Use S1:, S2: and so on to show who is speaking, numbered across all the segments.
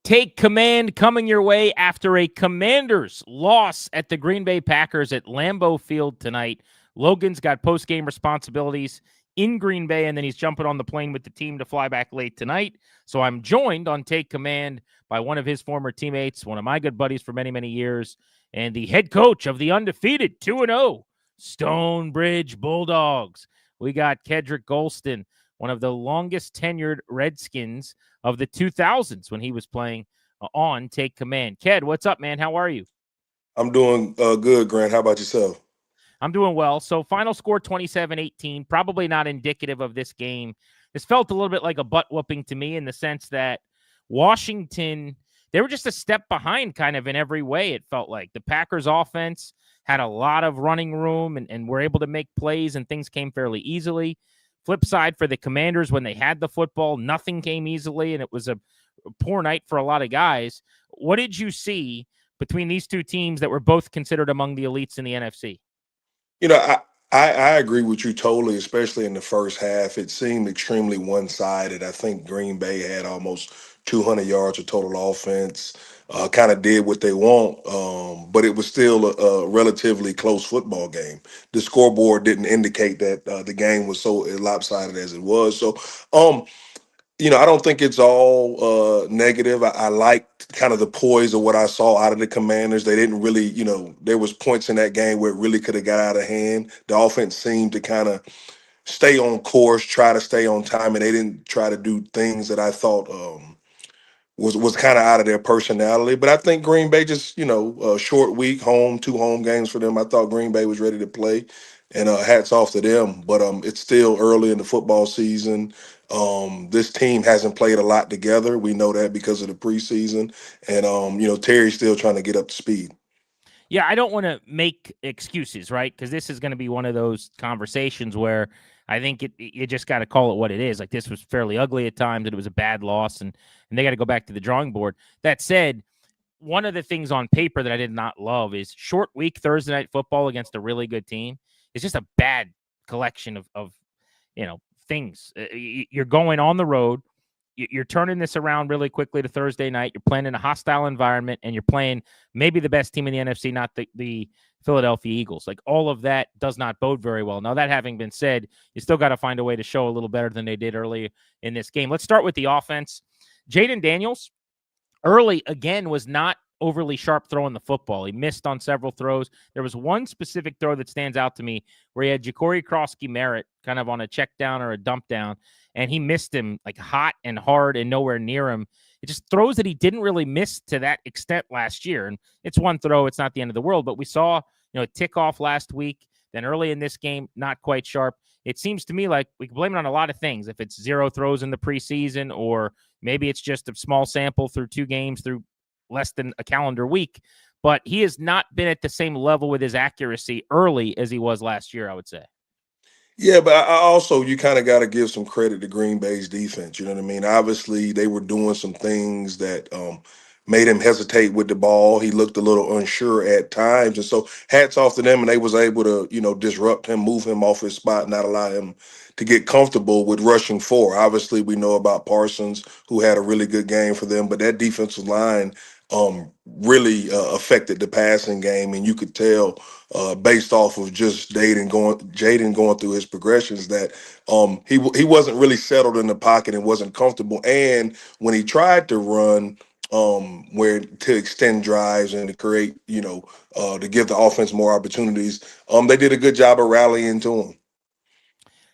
S1: Take command coming your way after a Commanders loss at the Green Bay Packers at Lambeau Field tonight. Logan's got post-game responsibilities in Green Bay, and then he's jumping on the plane with the team to fly back late tonight. So I'm joined on Take Command by one of his former teammates, one of my good buddies for many, many years, and the head coach of the undefeated 2-0 Stonebridge Bulldogs. We got Kedric Golston, one of the longest tenured Redskins of the 2000s when he was playing on Take Command. Ked, what's up, man? How are you?
S2: I'm doing good, Grant. How about yourself?
S1: I'm doing well. So final score 27-18, probably not indicative of this game. This felt a little bit like a butt whooping to me in the sense that Washington, they were just a step behind kind of in every way, it felt like. The Packers offense had a lot of running room and were able to make plays and things came fairly easily. Flip side for the Commanders, when they had the football, nothing came easily, and it was a poor night for a lot of guys. What did you see between these two teams that were both considered among the elites in the NFC?
S2: You know, I agree with you totally, especially in the first half. It seemed extremely one-sided. I think Green Bay had almost 200 yards of total offense, kind of did what they want, but it was still a relatively close football game. The scoreboard didn't indicate that the game was so lopsided as it was. So, I don't think it's all negative. I liked kind of the poise of what I saw out of the Commanders. They didn't really, there was points in that game where it really could have got out of hand. The offense seemed to kind of stay on course, try to stay on time, and they didn't try to do things that I thought was kind of out of their personality. But I think Green Bay just, a short week, two home games for them. I thought Green Bay was ready to play, and hats off to them. But it's still early in the football season. This team hasn't played a lot together. We know that because of the preseason, and Terry's still trying to get up to speed.
S1: Yeah, I don't want to make excuses, right? Because this is going to be one of those conversations where I think you just got to call it what it is. Like, this was fairly ugly at times, and it was a bad loss, and they got to go back to the drawing board. That said, one of the things on paper that I did not love is short week Thursday night football against a really good team. It's just a bad collection of things. You're going on the road. You're turning this around really quickly to Thursday night. You're playing in a hostile environment, and you're playing maybe the best team in the NFC, not the Philadelphia Eagles. Like, all of that does not bode very well. Now, that having been said, you still got to find a way to show a little better than they did early in this game. Let's start with the offense. Jaden Daniels, early, again, was not overly sharp throwing the football. He missed on several throws. There was one specific throw that stands out to me where he had Ja'Cory Krosky-Merritt kind of on a check down or a dump down, and he missed him like hot and hard and nowhere near him. It just throws that he didn't really miss to that extent last year. And it's one throw. It's not the end of the world. But we saw, a tick off last week. Then early in this game, not quite sharp. It seems to me like we can blame it on a lot of things. If it's 0 throws in the preseason, or maybe it's just a small sample through 2 games through less than a calendar week. But he has not been at the same level with his accuracy early as he was last year, I would say.
S2: Yeah, but I also, you kind of got to give some credit to Green Bay's defense. You know what I mean? Obviously, they were doing some things that made him hesitate with the ball. He looked a little unsure at times. And so hats off to them, and they was able to, disrupt him, move him off his spot, not allow him to get comfortable with rushing 4. Obviously, we know about Parsons, who had a really good game for them, but that defensive line really affected the passing game, and you could tell based off of just Jaden going through his progressions that he wasn't really settled in the pocket and wasn't comfortable. And when he tried to run, where to extend drives and to create, to give the offense more opportunities, they did a good job of rallying to him.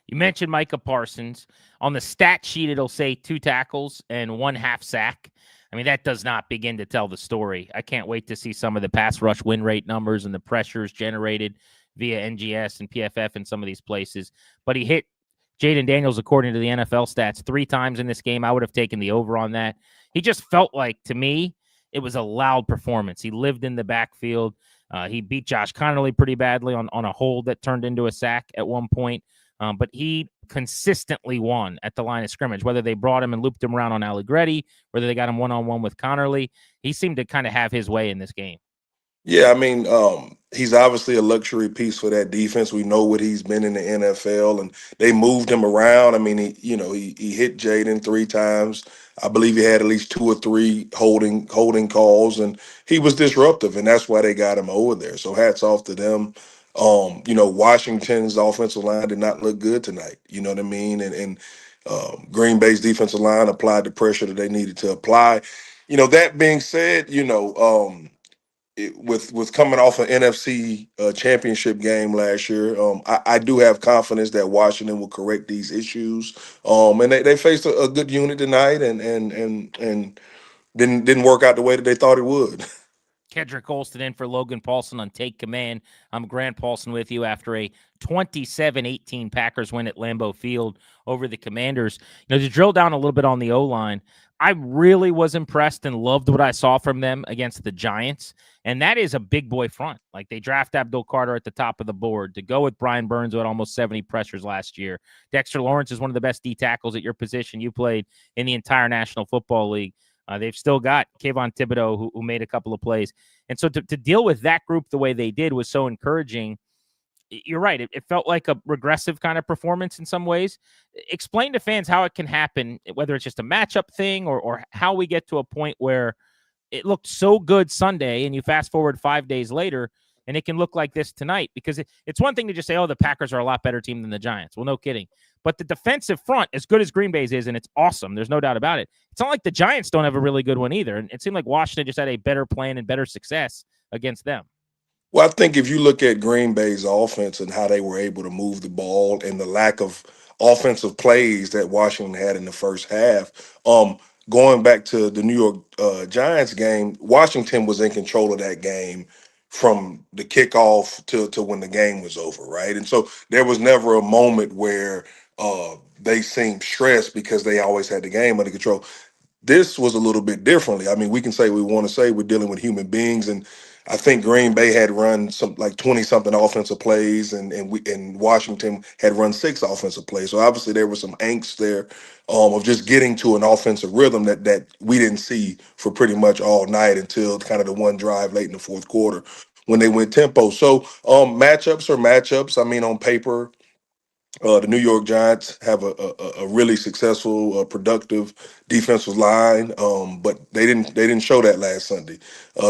S1: You mentioned Micah Parsons. On the stat sheet, it'll say 2 tackles and 1 half sack. I mean, that does not begin to tell the story. I can't wait to see some of the pass rush win rate numbers and the pressures generated via NGS and PFF in some of these places. But he hit Jaden Daniels, according to the NFL stats, 3 times in this game. I would have taken the over on that. He just felt like, to me, it was a loud performance. He lived in the backfield. He beat Josh Connerly pretty badly on a hold that turned into a sack at one point. But he consistently won at the line of scrimmage, whether they brought him and looped him around on Allegretti, whether they got him one-on-one with Connerly. He seemed to kind of have his way in this game.
S2: Yeah, I mean, he's obviously a luxury piece for that defense. We know what he's been in the NFL, and they moved him around. I mean, he hit Jaden 3 times. I believe he had at least two or three holding calls, and he was disruptive, and that's why they got him over there. So hats off to them. Washington's offensive line did not look good tonight. You know what I mean? And Green Bay's defensive line applied the pressure that they needed to apply. That being said, with coming off an NFC championship game last year, I do have confidence that Washington will correct these issues. And they faced a good unit tonight, and didn't work out the way that they thought it would.
S1: Kedric Golston in for Logan Paulsen on Take Command. I'm Grant Paulsen with you after a 27-18 Packers win at Lambeau Field over the Commanders. To drill down a little bit on the O-line, I really was impressed and loved what I saw from them against the Giants, and that is a big boy front. Like, they draft Abdul Carter at the top of the board to go with Brian Burns, who had almost 70 pressures last year. Dexter Lawrence is one of the best D tackles at your position you played in the entire National Football League. They've still got Kayvon Thibodeau, who made a couple of plays. And so to deal with that group the way they did was so encouraging. You're right. It felt like a regressive kind of performance in some ways. Explain to fans how it can happen, whether it's just a matchup thing or how we get to a point where it looked so good Sunday and you fast forward 5 days later and it can look like this tonight, because it's one thing to just say, oh, the Packers are a lot better team than the Giants. Well, no kidding. But the defensive front, as good as Green Bay's is, and it's awesome, there's no doubt about it, it's not like the Giants don't have a really good one either. And it seemed like Washington just had a better plan and better success against them.
S2: Well, I think if you look at Green Bay's offense and how they were able to move the ball and the lack of offensive plays that Washington had in the first half, going back to the New York Giants game, Washington was in control of that game from the kickoff to when the game was over, right? And so there was never a moment where they seemed stressed because they always had the game under control. This was a little bit differently. I mean, we can say we want to say we're dealing with human beings, and I think Green Bay had run some like 20 something offensive plays, and Washington had run six offensive plays. So obviously there was some angst there of just getting to an offensive rhythm that we didn't see for pretty much all night until kind of the one drive late in the fourth quarter when they went tempo. So matchups are matchups. I mean, on paper, the New York Giants have a really successful, productive defensive line, but they didn't show that last Sunday.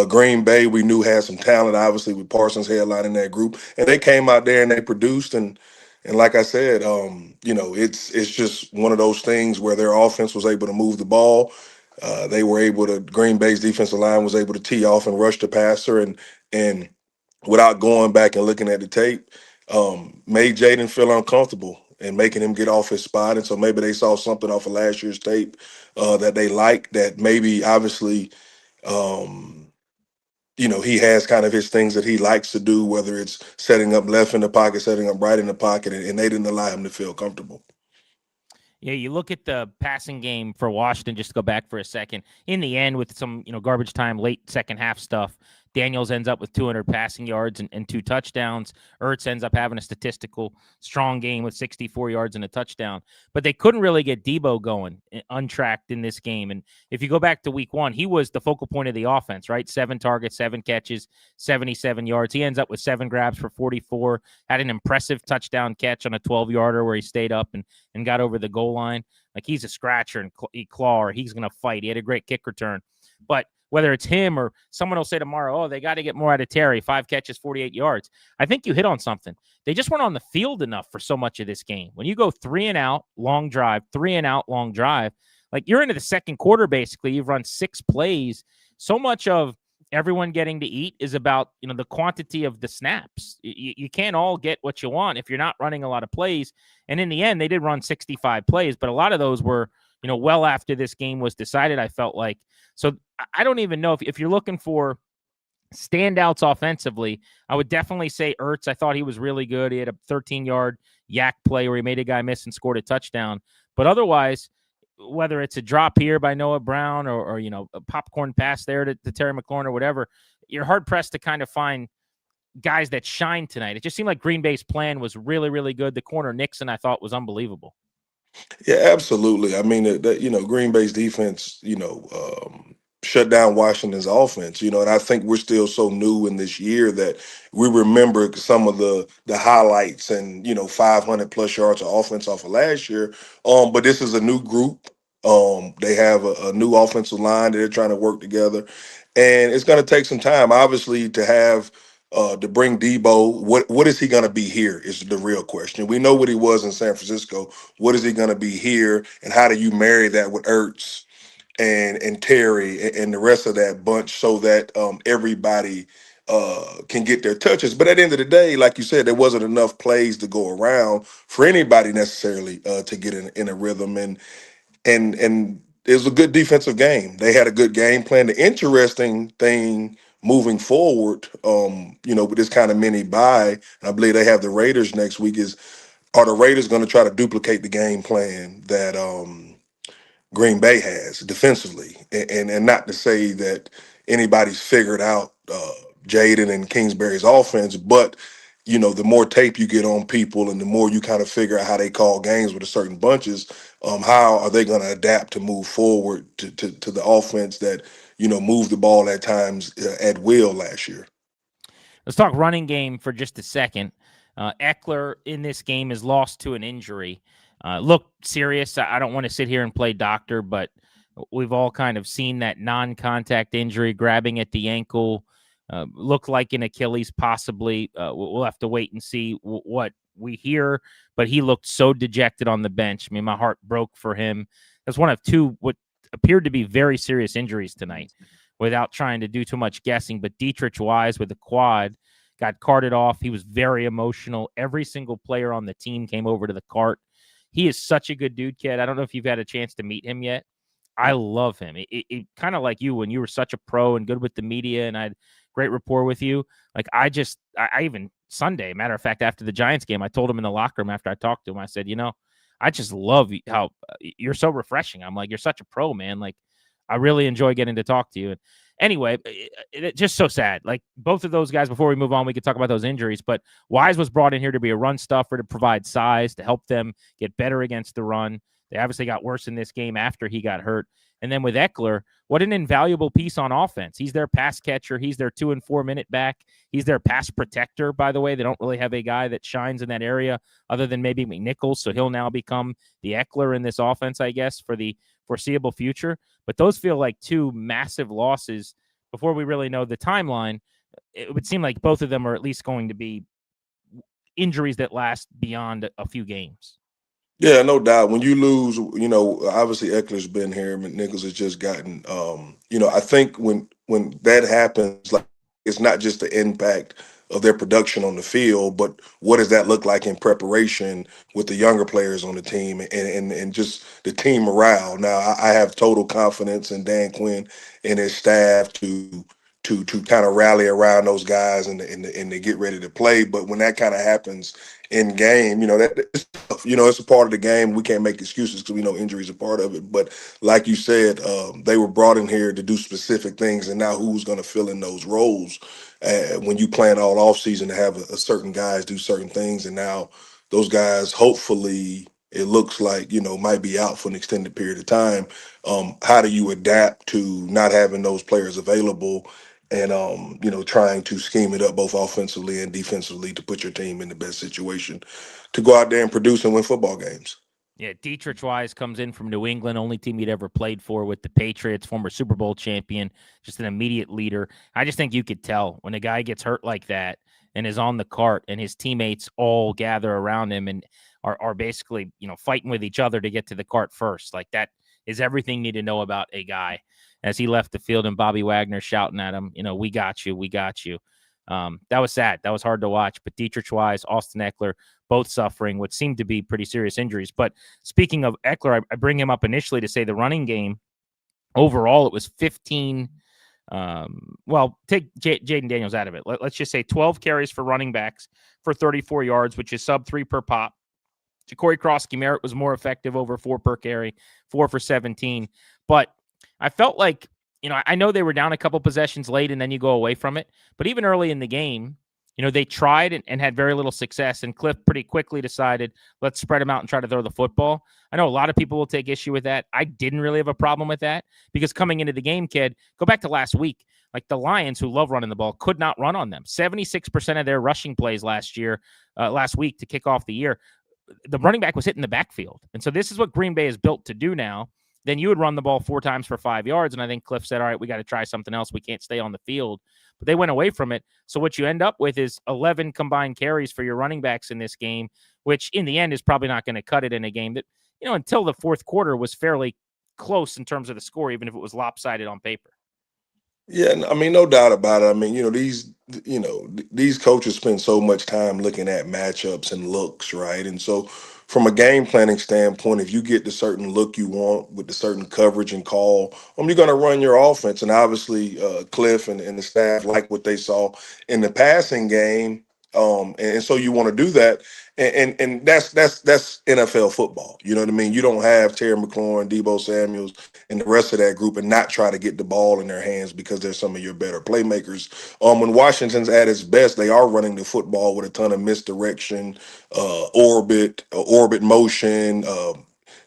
S2: Green Bay, we knew had some talent, obviously with Parsons headlining that group, and they came out there and they produced. And like I said, it's just one of those things where their offense was able to move the ball. They were able to. Green Bay's defensive line was able to tee off and rush the passer, and without going back and looking at the tape, made Jaden feel uncomfortable and making him get off his spot. And so maybe they saw something off of last year's tape that they liked, that maybe obviously, he has kind of his things that he likes to do, whether it's setting up left in the pocket, setting up right in the pocket, and they didn't allow him to feel comfortable.
S1: Yeah, you look at the passing game for Washington, just to go back for a second. In the end, with some garbage time, late second half stuff, Daniels ends up with 200 passing yards and two touchdowns. Ertz ends up having a statistical strong game with 64 yards and a touchdown. But they couldn't really get Debo going untracked in this game. And if you go back to week one, he was the focal point of the offense, right? 7 targets, 7 catches, 77 yards. He ends up with 7 grabs for 44, had an impressive touchdown catch on a 12-yarder where he stayed up and got over the goal line. Like, he's a scratcher and claw, or he's going to fight. He had a great kick return. But whether it's him or someone will say tomorrow, oh, they got to get more out of Terry, 5 catches, 48 yards. I think you hit on something. They just weren't on the field enough for so much of this game. When you go 3 and out, long drive, 3 and out, long drive, like, you're into the second quarter, basically. You've run 6 plays. So much of everyone getting to eat is about, the quantity of the snaps. You can't all get what you want if you're not running a lot of plays. And in the end, they did run 65 plays, but a lot of those were, well after this game was decided, I felt like. So I don't even know if you're looking for standouts offensively, I would definitely say Ertz. I thought he was really good. He had a 13-yard yak play where he made a guy miss and scored a touchdown. But otherwise, whether it's a drop here by Noah Brown or a popcorn pass there to Terry McLaurin or whatever, you're hard-pressed to kind of find guys that shine tonight. It just seemed like Green Bay's plan was really, really good. The corner Nixon, I thought, was unbelievable.
S2: Yeah, absolutely. I mean, Green Bay's defense, shut down Washington's offense, and I think we're still so new in this year that we remember some of the highlights and 500 plus yards of offense off of last year. But this is a new group. They have a new offensive line that they're trying to work together, and it's going to take some time, obviously, to have to bring Debo. What is he going to be here? Is the real question. We know what he was in San Francisco. What is he going to be here, and how do you marry that with Ertz and Terry and the rest of that bunch so that everybody can get their touches? But at the end of the day, like you said, there wasn't enough plays to go around for anybody necessarily to get in a rhythm, and it was a good defensive game. They had a good game plan. The interesting thing moving forward, with this kind of mini bye, and I believe they have the Raiders next week, is are the Raiders going to try to duplicate the game plan that Green Bay has defensively, and not to say that anybody's figured out Jaden and Kingsbury's offense, but the more tape you get on people, and the more you kind of figure out how they call games with a certain bunches, how are they going to adapt to move forward to the offense that moved the ball at times at will last year.
S1: Let's talk running game for just a second. Eckler in this game is lost to an injury. Looked serious. I don't want to sit here and play doctor, but we've all kind of seen that non-contact injury, grabbing at the ankle. Looked like an Achilles, possibly. We'll have to wait and see what we hear. But he looked so dejected on the bench. I mean, my heart broke for him. That's one of two what appeared to be very serious injuries tonight, without trying to do too much guessing. But Dietrich Wise with the quad got carted off. He was very emotional. Every single player on the team came over to the cart. He is such a good dude, kid. I don't know if you've had a chance to meet him yet. I love him. It kind of like you, when you were such a pro and good with the media, and I had great rapport with you. Like I even Sunday, matter of fact, after the Giants game, I told him in the locker room after I talked to him, I said, I just love how you're so refreshing. I'm like, you're such a pro, man. Like, I really enjoy getting to talk to you. And anyway, it's just so sad. Like, both of those guys, before we move on, we could talk about those injuries, but Wise was brought in here to be a run stuffer, to provide size, to help them get better against the run. They obviously got worse in this game after he got hurt. And then with Eckler, what an invaluable piece on offense. He's their pass catcher. He's their 2 and 4 minute back. He's their pass protector, by the way. They don't really have a guy that shines in that area other than maybe McNichols. So he'll now become the Eckler in this offense, I guess, for the foreseeable future. But those feel like two massive losses before we really know the timeline. It would seem like both of them are at least going to be injuries that last beyond a few games.
S2: Yeah, no doubt. When you lose, obviously Eckler's been here, McNichols has just gotten. I think when that happens, like, it's not just the impact of their production on the field, but what does that look like in preparation with the younger players on the team, and just the team morale. Now, I have total confidence in Dan Quinn and his staff to kind of rally around those guys and they get ready to play. But when that kind of happens in game, that it's a part of the game. We can't make excuses because we know injuries are part of it. But like you said, they were brought in here to do specific things, and now who's going to fill in those roles? When you plan all off season to have a certain guys do certain things, and now those guys, hopefully, it looks like might be out for an extended period of time. How do you adapt to not having those players available? And trying to scheme it up both offensively and defensively to put your team in the best situation to go out there and produce and win football games.
S1: Yeah, Dietrich Wise comes in from New England, only team he'd ever played for with the Patriots, former Super Bowl champion, just an immediate leader. I just think you could tell when a guy gets hurt like that and is on the cart and his teammates all gather around him and are basically, fighting with each other to get to the cart first. Like, that is everything you need to know about a guy. As he left the field and Bobby Wagner shouting at him, we got you, we got you. That was sad. That was hard to watch. But Dietrich Wise, Austin Eckler, both suffering what seemed to be pretty serious injuries. But speaking of Eckler, I bring him up initially to say the running game, overall, it was 15. Take Jaden Daniels out of it. Let's just say 12 carries for running backs for 34 yards, which is sub 3 per pop. Ja'Cory Cross-Merritt was more effective, over 4 per carry, 4 for 17. But I felt like, I know they were down a couple possessions late and then you go away from it. But even early in the game, they tried and had very little success. And Cliff pretty quickly decided, let's spread them out and try to throw the football. I know a lot of people will take issue with that. I didn't really have a problem with that because coming into the game, kid, go back to last week. Like, the Lions, who love running the ball, could not run on them. 76% of their rushing plays last week to kick off the year, the running back was hitting the backfield. And so this is what Green Bay is built to do now. then you would run the ball 4 times for 5 yards. And I think Cliff said, all right, we got to try something else. We can't stay on the field. But they went away from it. So what you end up with is 11 combined carries for your running backs in this game, which in the end is probably not going to cut it in a game that, until the fourth quarter was fairly close in terms of the score, even if it was lopsided on paper.
S2: Yeah, I mean, no doubt about it. I mean, these coaches spend so much time looking at matchups and looks, right? And so, from a game planning standpoint, if you get the certain look you want with the certain coverage and call, you're going to run your offense. And obviously, Cliff and the staff like what they saw in the passing game, and so you want to do that. And that's NFL football. You know what I mean? You don't have Terry McLaurin, Debo Samuels, and the rest of that group and not try to get the ball in their hands because they're some of your better playmakers. When Washington's at its best, they are running the football with a ton of misdirection, orbit motion,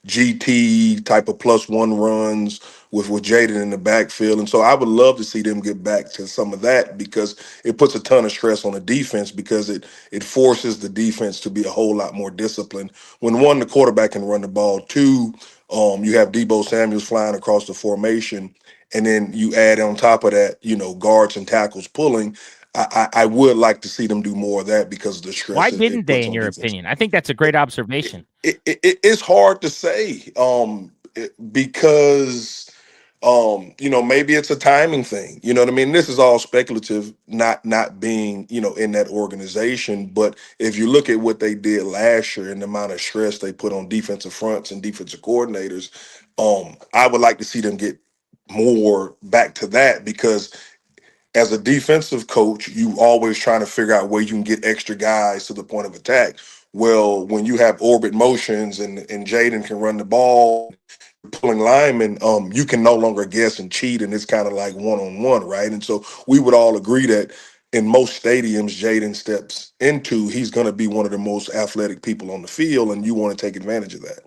S2: GT type of +1 runs with Jaden in the backfield. And so I would love to see them get back to some of that because it puts a ton of stress on the defense because it forces the defense to be a whole lot more disciplined. When one, the quarterback can run the ball, two, you have Debo Samuels flying across the formation, and then you add on top of that, guards and tackles pulling. I would like to see them do more of that because of the stress
S1: Why
S2: that
S1: didn't
S2: it
S1: they,
S2: puts
S1: in
S2: on
S1: your
S2: defense.
S1: opinion? I think that's a great observation.
S2: It's hard to say because maybe it's a timing thing. You know what I mean? This is all speculative, not being, in that organization. But if you look at what they did last year and the amount of stress they put on defensive fronts and defensive coordinators, I would like to see them get more back to that because as a defensive coach, you always trying to figure out where you can get extra guys to the point of attack. Well, when you have orbit motions and Jaden can run the ball, pulling linemen, you can no longer guess and cheat, and it's kind of like one-on-one, right? And so we would all agree that in most stadiums, Jaden steps into, he's going to be one of the most athletic people on the field, and you want to take advantage of that.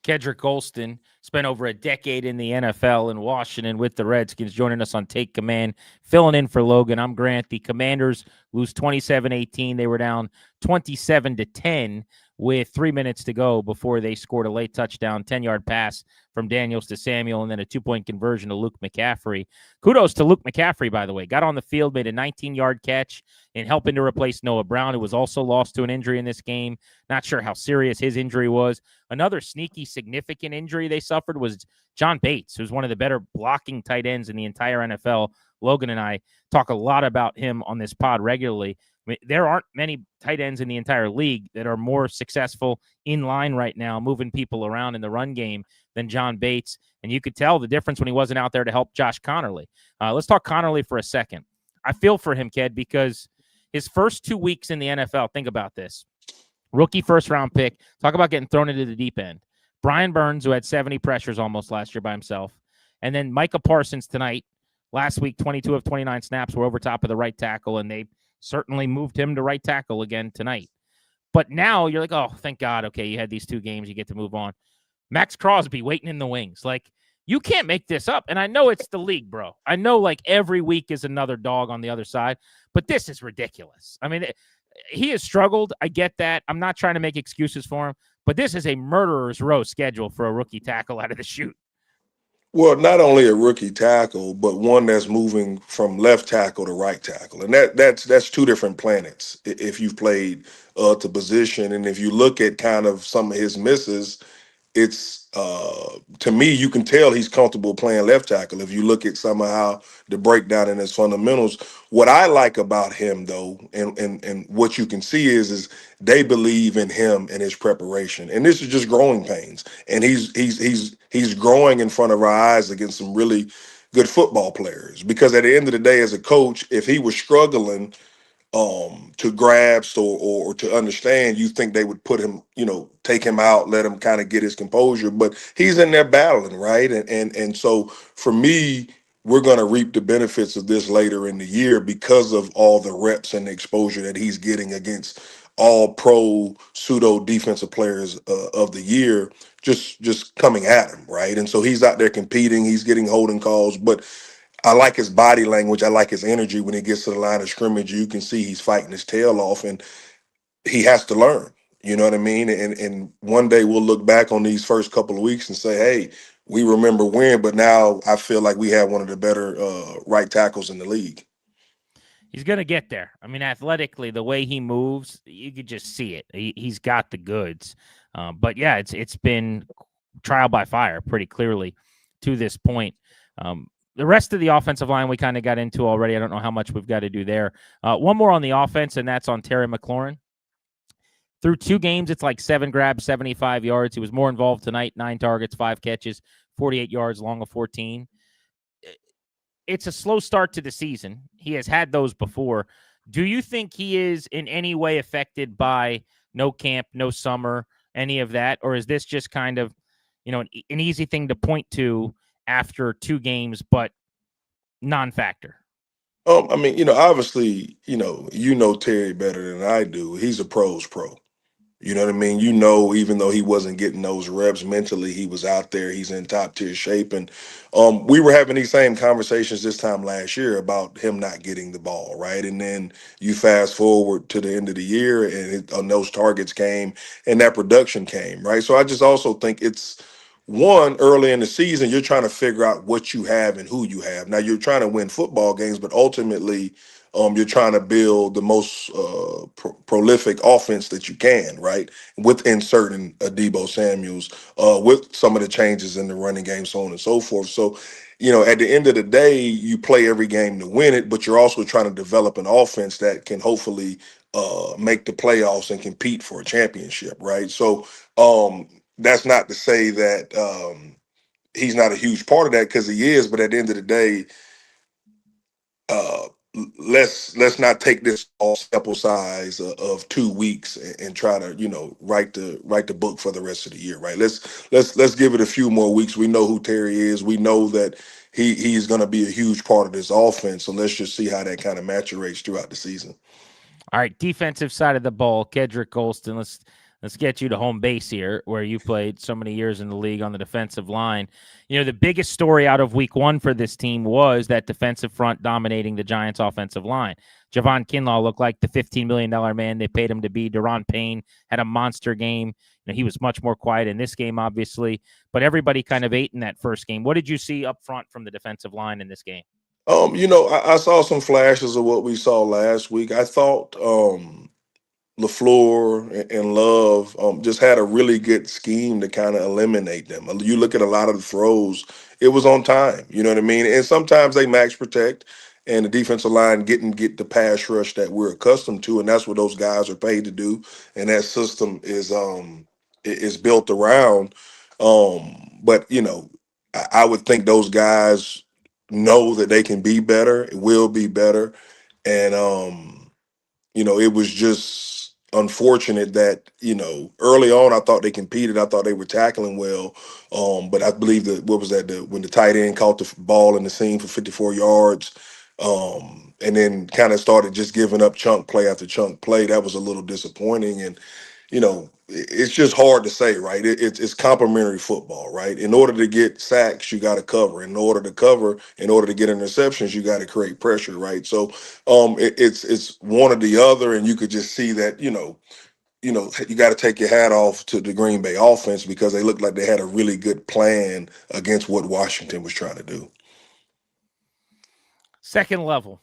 S1: Kedric Golston spent over a decade in the NFL in Washington with the Redskins, joining us on Take Command, filling in for Logan. I'm Grant. The Commanders lose 27-18. They were down 27-10 with 3 minutes to go before they scored a late touchdown, 10-yard pass from Daniels to Samuel, and then a 2-point conversion to Luke McCaffrey. Kudos to Luke McCaffrey, by the way. Got on the field, made a 19-yard catch in helping to replace Noah Brown, who was also lost to an injury in this game. Not sure how serious his injury was. Another sneaky, significant injury they suffered was John Bates, who's one of the better blocking tight ends in the entire NFL. Logan and I talk a lot about him on this pod regularly. I mean, there aren't many tight ends in the entire league that are more successful in line right now, moving people around in the run game than John Bates. And you could tell the difference when he wasn't out there to help Josh Connerly. Let's talk Connerly for a second. I feel for him, Ked, because his first 2 weeks in the NFL, think about this. Rookie first-round pick. Talk about getting thrown into the deep end. Brian Burns, who had 70 pressures almost last year by himself. And then Micah Parsons tonight. Last week, 22 of 29 snaps were over top of the right tackle, and they certainly moved him to right tackle again tonight. But now you're like, oh, thank God. Okay, you had these 2 games. You get to move on. Max Crosby waiting in the wings. Like, you can't make this up. And I know it's the league, bro. I know, like, every week is another dog on the other side. But this is ridiculous. I mean, he has struggled. I get that. I'm not trying to make excuses for him. But this is a murderer's row schedule for a rookie tackle out of the chute.
S2: Well, not only a rookie tackle, but one that's moving from left tackle to right tackle, and that's 2 different planets. If you've played to position, and if you look at kind of some of his misses, it's to me you can tell he's comfortable playing left tackle if you look at somehow the breakdown in his fundamentals. What I like about him though, and what you can see is they believe in him and his preparation, and this is just growing pains, and he's growing in front of our eyes against some really good football players, because at the end of the day, as a coach, if he was struggling to grasp or to understand, you think they would put him, take him out, let him kind of get his composure, but he's in there battling, right? And so for me, we're going to reap the benefits of this later in the year because of all the reps and the exposure that he's getting against all pro pseudo defensive players of the year, just coming at him, right? And so he's out there competing, he's getting holding calls, but I like his body language. I like his energy when he gets to the line of scrimmage. You can see he's fighting his tail off, and he has to learn. You know what I mean? And one day we'll look back on these first couple of weeks and say, hey, we remember when, but now I feel like we have one of the better right tackles in the league.
S1: He's going to get there. I mean, athletically, the way he moves, you could just see it. He's got the goods. But yeah, it's been trial by fire pretty clearly to this point. The rest of the offensive line we kind of got into already. I don't know how much we've got to do there. One more on the offense, and that's on Terry McLaurin. Through 2 games, it's like 7 grabs, 75 yards. He was more involved tonight, 9 targets, 5 catches, 48 yards, long of 14. It's a slow start to the season. He has had those before. Do you think he is in any way affected by no camp, no summer, any of that? Or is this just kind of, an easy thing to point to after 2 games, but non-factor?
S2: I mean, obviously, Terry better than I do. He's a pro's pro. You know what I mean? Even though he wasn't getting those reps mentally, he was out there. He's in top tier shape. And we were having these same conversations this time last year about him not getting the ball, right? And then you fast forward to the end of the year and those targets came and that production came, right? So I just also think it's one early in the season, you're trying to figure out what you have and who you have. Now you're trying to win football games, but ultimately, you're trying to build the most prolific offense that you can, right? With inserting Debo Samuels, with some of the changes in the running game, so on and so forth. So, at the end of the day, you play every game to win it, but you're also trying to develop an offense that can hopefully make the playoffs and compete for a championship, right? So, that's not to say that he's not a huge part of that because he is, but at the end of the day, uh, let's not take this all sample size of 2 weeks and try to write the book for the rest of the year, right? Let's give it a few more weeks. We know who Terry is. We know that he's going to be a huge part of this offense. So let's just see how that kind of maturates throughout the season.
S1: All right, defensive side of the ball, Kedric Golston. Let's get you to home base here, where you played so many years in the league on the defensive line. The biggest story out of week 1 for this team was that defensive front dominating the Giants' offensive line. Javon Kinlaw looked like the $15 million man they paid him to be. Deron Payne had a monster game. He was much more quiet in this game, obviously, but everybody kind of ate in that first game. What did you see up front from the defensive line in this game?
S2: I saw some flashes of what we saw last week. I thought LaFleur and Love just had a really good scheme to kind of eliminate them. You look at a lot of the throws, it was on time. You know what I mean? And sometimes they max protect, and the defensive line get the pass rush that we're accustomed to, and that's what those guys are paid to do. And that system is built around. But I would think those guys know that they can be better, it will be better, and it was just unfortunate that, early on I thought they competed. I thought they were tackling well. But I believe that what was that when the tight end caught the ball in the seam for 54 yards, and then kind of started just giving up chunk play after chunk play. That was a little disappointing. And it's just hard to say, right? It's complementary football, right? In order to get sacks, you got to cover. In order to cover, in order to get interceptions, you got to create pressure, right? So, it's one or the other, and you could just see that, you got to take your hat off to the Green Bay offense because they looked like they had a really good plan against what Washington was trying to do.
S1: Second level.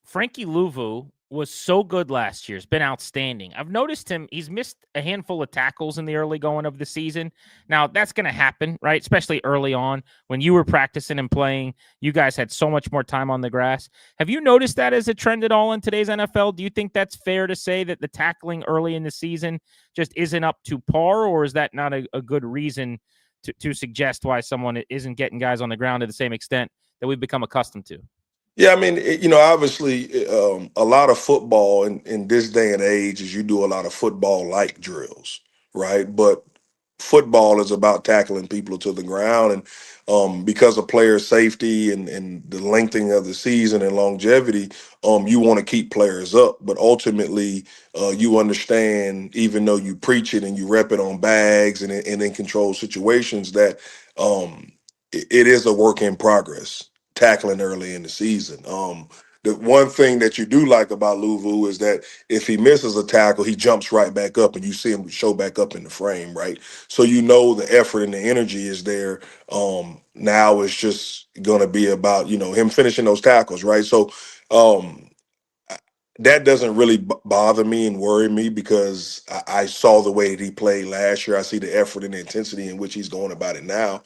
S1: Frankie Louvu was so good last year. It's been outstanding. I've noticed him. He's missed a handful of tackles in the early going of the season. Now, that's going to happen, right? Especially early on when you were practicing and playing. You guys had so much more time on the grass. Have you noticed that as a trend at all in today's NFL? Do you think that's fair to say that the tackling early in the season just isn't up to par, or is that not a good reason to suggest why someone isn't getting guys on the ground to the same extent that we've become accustomed to?
S2: Yeah, I mean, obviously, a lot of football in this day and age is you do a lot of football-like drills, right? But football is about tackling people to the ground, and because of player safety and the lengthening of the season and longevity, you want to keep players up. But ultimately, you understand, even though you preach it and you rep it on bags and in control situations, that it is a work in progress tackling early in the season. the one thing that you do like about Luvu is that if he misses a tackle, he jumps right back up and you see him show back up in the frame, right? So you know the effort and the energy is there. Now it's just going to be about, him finishing those tackles, right? So um, that doesn't really bother me and worry me because I saw the way that he played last year. I see the effort and the intensity in which he's going about it now.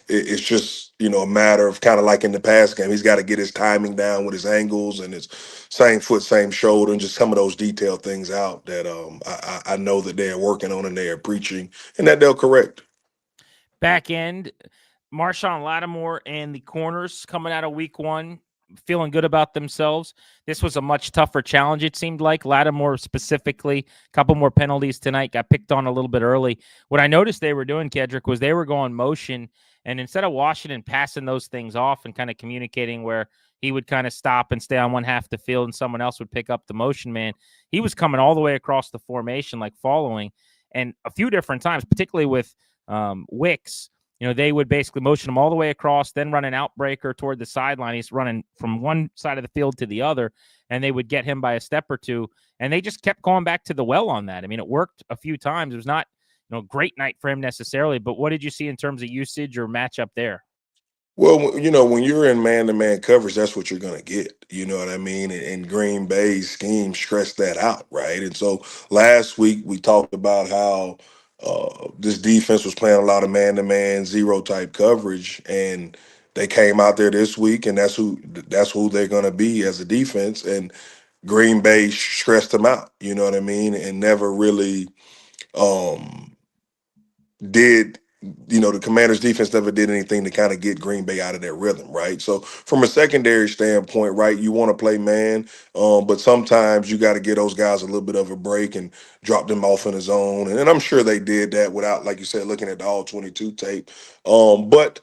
S2: It's just, a matter of kind of like in the past game, he's got to get his timing down with his angles and his same foot, same shoulder, and just some of those detailed things out that I know that they're working on and they're preaching and that they'll correct.
S1: Back end, Marshawn Lattimore and the corners coming out of week one, feeling good about themselves. This was a much tougher challenge, it seemed like. Lattimore specifically, a couple more penalties tonight, got picked on a little bit early. What I noticed they were doing, Kedric, was they were going motion, and instead of Washington passing those things off and kind of communicating where he would kind of stop and stay on one half of the field and someone else would pick up the motion man, he was coming all the way across the formation, like following. And a few different times, particularly with Wicks, they would basically motion him all the way across, then run an outbreaker toward the sideline. He's running from one side of the field to the other, and they would get him by a step or two. And they just kept going back to the well on that. I mean, it worked a few times. It was not, a great night for him necessarily, but what did you see in terms of usage or matchup there?
S2: Well, when you're in man-to-man coverage, that's what you're going to get. You know what I mean? And Green Bay's scheme stressed that out, right? And so last week we talked about how this defense was playing a lot of man-to-man, zero-type coverage, and they came out there this week, and that's who they're going to be as a defense. And Green Bay stressed them out. You know what I mean? And never really. Did the Commanders defense never did anything to kind of get Green Bay out of their rhythm, right? So from a secondary standpoint, right, you want to play man, but sometimes you got to give those guys a little bit of a break and drop them off in the zone. And I'm sure they did that without, like you said, looking at the all 22 tape. But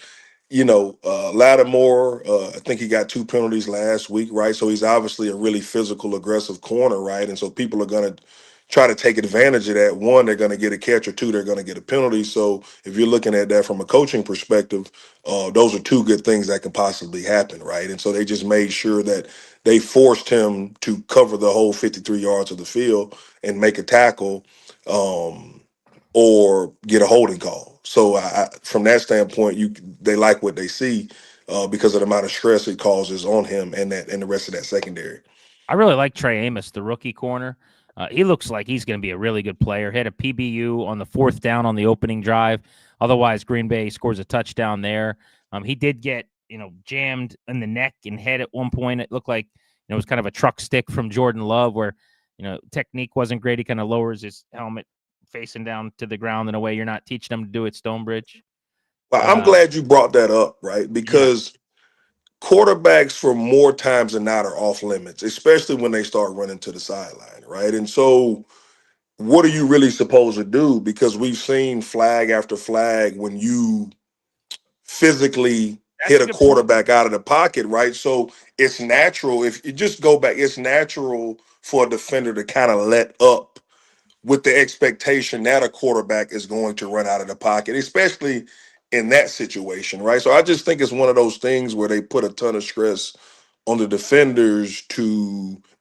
S2: Lattimore, I think he got 2 penalties last week, right? So he's obviously a really physical, aggressive corner, right? And so people are going to try to take advantage of that. One, they're going to get a catch, or two, they're going to get a penalty. So if you're looking at that from a coaching perspective, those are 2 good things that can possibly happen, right? And so they just made sure that they forced him to cover the whole 53 yards of the field and make a tackle. Or get a holding call. So from that standpoint, they like what they see because of the amount of stress it causes on him and the rest of that secondary.
S1: I really like Trey Amos, the rookie corner. He looks like he's going to be a really good player. He had a PBU on the 4th down on the opening drive. Otherwise, Green Bay scores a touchdown there. He did get, jammed in the neck and head at one point. It looked like it was kind of a truck stick from Jordan Love where, technique wasn't great. He kind of lowers his helmet facing down to the ground in a way you're not teaching him to do at Stonebridge.
S2: Well, I'm glad you brought that up, right? Because quarterbacks for more times than not are off limits, especially when they start running to the sideline, right? And so what are you really supposed to do? Because we've seen flag after flag when you physically hit a quarterback out of the pocket, right? So it's natural. If you just go back, it's natural for a defender to kind of let up with the expectation that a quarterback is going to run out of the pocket, especially in that situation, right? So I just think it's one of those things where they put a ton of stress on the defenders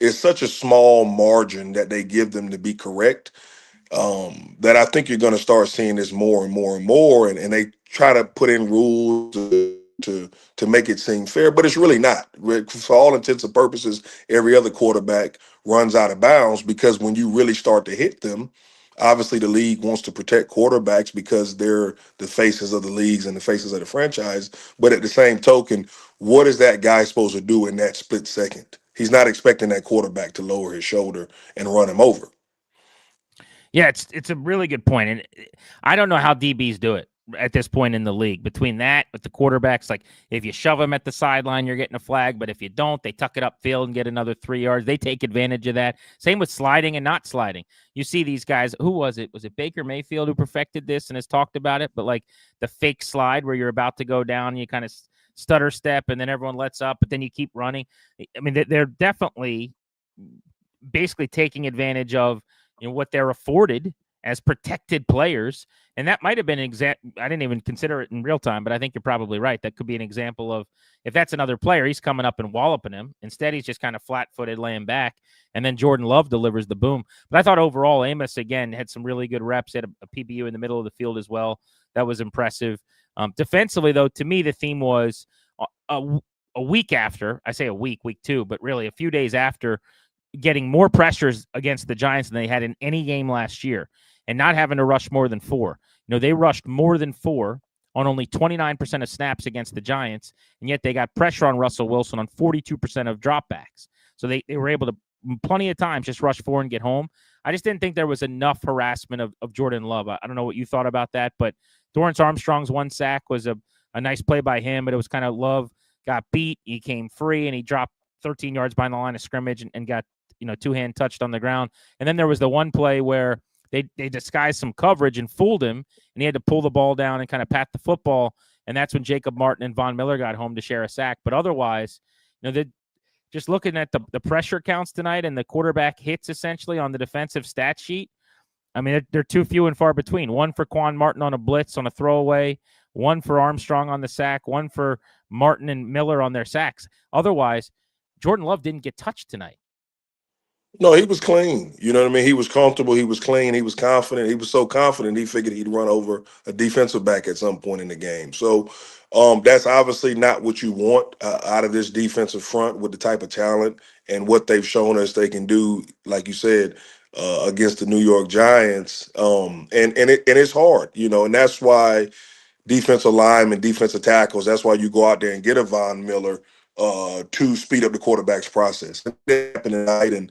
S2: it's such a small margin that they give them to be correct, that I think you're going to start seeing this more and more and more, and they try to put in rules to make it seem fair, but it's really not. For all intents and purposes, every other quarterback runs out of bounds because when you really start to hit them, obviously the league wants to protect quarterbacks because they're the faces of the leagues and the faces of the franchise. But at the same token, what is that guy supposed to do in that split second? He's not expecting that quarterback to lower his shoulder and run him over.
S1: Yeah, it's a really good point. And I don't know how DBs do it at this point in the league. Between that, with the quarterbacks, like if you shove them at the sideline, you're getting a flag. But if you don't, they tuck it upfield and get another 3 yards. They take advantage of that. Same with sliding and not sliding. You see these guys. Who was it? Was it Baker Mayfield who perfected this and has talked about it? But like the fake slide where you're about to go down, and you kind of stutter step, and then everyone lets up, but then you keep running. I mean, they're definitely basically taking advantage of what they're afforded as protected players. And that might have been an example. I didn't even consider it in real time, but I think you're probably right. That could be an example of if that's another player, he's coming up and walloping him. Instead, he's just kind of flat-footed, laying back, and then Jordan Love delivers the boom. But I thought overall, Amos, again, had some really good reps. He had a PBU in the middle of the field as well. That was impressive. Defensively, though, to me, the theme was a week after, I say a week 2, but really a few days after getting more pressures against the Giants than they had in any game last year and not having to rush more than 4. They rushed more than 4 on only 29% of snaps against the Giants, and yet they got pressure on Russell Wilson on 42% of dropbacks. So they were able to plenty of times just rush 4 and get home. I just didn't think there was enough harassment of Jordan Love. I don't know what you thought about that, but Dorrance Armstrong's 1 sack was a nice play by him, but it was kind of Love got beat. He came free, and he dropped 13 yards behind the line of scrimmage and got 2-hand touched on the ground. And then there was the one play where they disguised some coverage and fooled him, and he had to pull the ball down and kind of pat the football. And that's when Jacob Martin and Von Miller got home to share a sack. But otherwise, just looking at the pressure counts tonight and the quarterback hits essentially on the defensive stat sheet, I mean, they're too few and far between. 1 for Quan Martin on a blitz on a throwaway, 1 for Armstrong on the sack, 1 for Martin and Miller on their sacks. Otherwise, Jordan Love didn't get touched tonight.
S2: No, he was clean. You know what I mean? He was comfortable. He was clean. He was confident. He was so confident he figured he'd run over a defensive back at some point in the game. So that's obviously not what you want out of this defensive front with the type of talent and what they've shown us they can do, like you said, against the New York Giants. And it's hard, and that's why defensive linemen, defensive tackles. That's why you go out there and get a Von Miller to speed up the quarterback's process. It happened tonight, and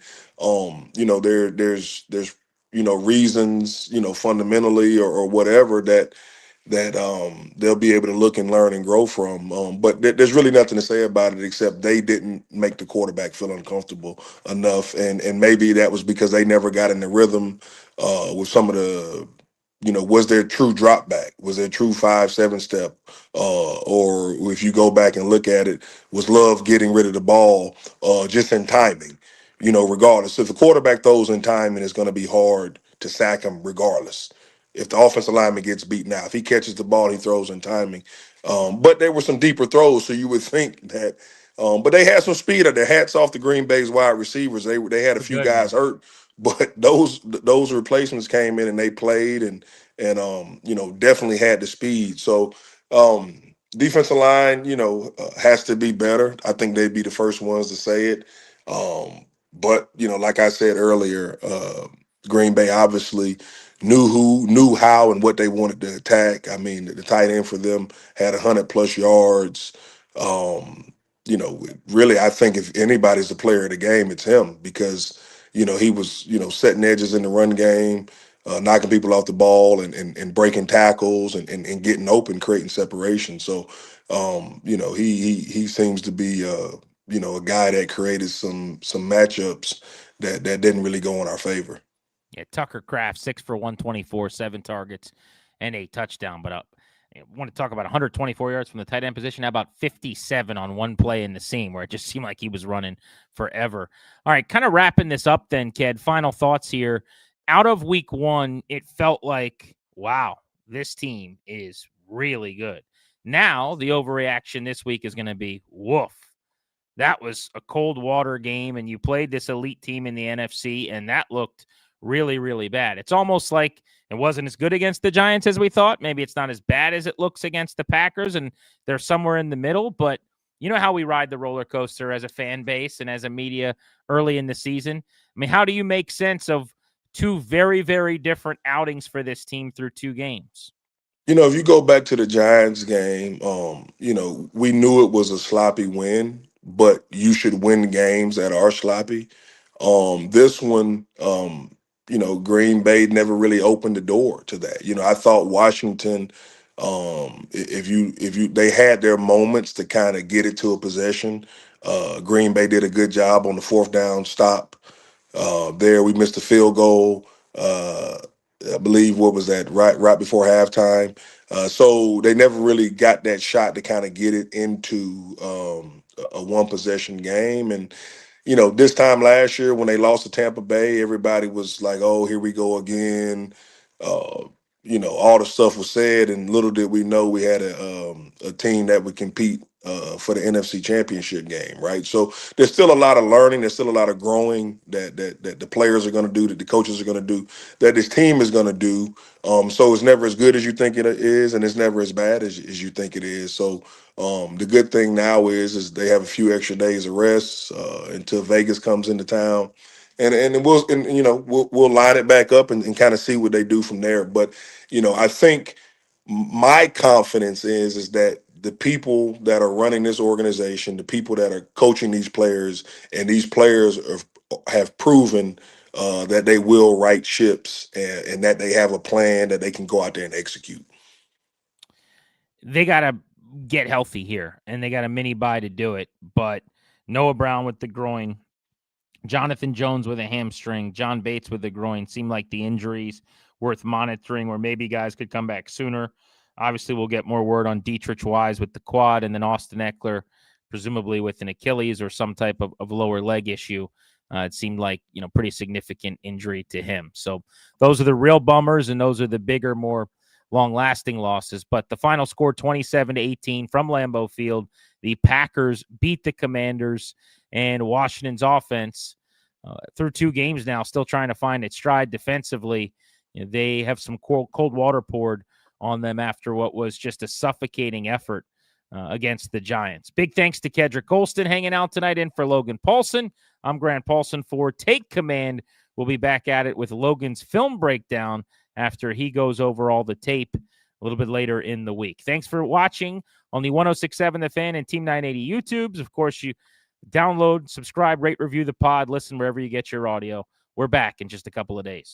S2: there's reasons, fundamentally or whatever that they'll be able to look and learn and grow from. But there's really nothing to say about it except they didn't make the quarterback feel uncomfortable enough, and maybe that was because they never got in the rhythm with some of the. Was there true drop back? Was there true 5-7 step? Or if you go back and look at it, was Love getting rid of the ball just in timing? Regardless. If the quarterback throws in timing, it's going to be hard to sack him regardless. If the offensive lineman gets beaten out, if he catches the ball, he throws in timing. But there were some deeper throws, so you would think that. But they had some speed. Their hats off to Green Bay's wide receivers. They had a few guys hurt, but those replacements came in and they played and definitely had the speed. So defensive line, has to be better. I think they'd be the first ones to say it. But like I said earlier, Green Bay obviously knew how and what they wanted to attack. I mean, the tight end for them had 100+ yards. Really, I think if anybody's the player of the game, it's him because he was setting edges in the run game, knocking people off the ball and breaking tackles and getting open, creating separation. So he seems to be a guy that created some matchups that didn't really go in our favor.
S1: Yeah, Tucker Kraft, 6 for 124, 7 targets, and a touchdown. But I want to talk about 124 yards from the tight end position. How about 57 on one play in the seam where it just seemed like he was running forever? All right, kind of wrapping this up then, Ked. Final thoughts here. Out of week 1, it felt like, wow, this team is really good. Now, the overreaction this week is going to be, woof. That was a cold water game, and you played this elite team in the NFC, and that looked really, really bad. It's almost like it wasn't as good against the Giants as we thought. Maybe it's not as bad as it looks against the Packers, and they're somewhere in the middle. But you know how we ride the roller coaster as a fan base and as a media early in the season? I mean, how do you make sense of 2 very, very different outings for this team through 2 games?
S2: If you go back to the Giants game, we knew it was a sloppy win, but you should win games that are sloppy. This one, Green Bay never really opened the door to that. I thought Washington, if you they had their moments to kind of get it to a possession. Green Bay did a good job on the 4th down stop. There we missed a field goal. I believe what was that right before halftime. So they never really got that shot to kind of get it into a 1-possession game. And this time last year when they lost to Tampa Bay, everybody was like, "Oh, here we go again." uh, all the stuff was said, and little did we know we had a team that would compete for the NFC Championship game, right? So there's still a lot of learning, there's still a lot of growing that the players are going to do, that the coaches are going to do, that this team is going to do. So it's never as good as you think it is, and it's never as bad as you think it is. So the good thing now is they have a few extra days of rest until Vegas comes into town, and we'll line it back up and kind of see what they do from there. But I think my confidence is that the people that are running this organization, the people that are coaching these players, and these players have proven that they will right ships, and that they have a plan that they can go out there and execute.
S1: They got to get healthy here, and they got a mini bye to do it. But Noah Brown with the groin, Jonathan Jones with a hamstring, John Bates with the groin seem like the injuries worth monitoring, where maybe guys could come back sooner. Obviously, we'll get more word on Dietrich Wise with the quad, and then Austin Eckler, presumably with an Achilles or some type of lower leg issue. It seemed like, pretty significant injury to him. So those are the real bummers, and those are the bigger, more long-lasting losses. But the final score, 27-18 from Lambeau Field. The Packers beat the Commanders, and Washington's offense, through 2 games now, still trying to find its stride defensively. They have some cold water poured on them after what was just a suffocating effort against the Giants. Big thanks to Kedric Golston hanging out tonight in for Logan Paulsen. I'm Grant Paulsen for Take Command. We'll be back at it with Logan's film breakdown after he goes over all the tape a little bit later in the week. Thanks for watching on the 106.7 The Fan and Team 980 YouTubes. Of course, you download, subscribe, rate, review the pod, listen wherever you get your audio. We're back in just a couple of days.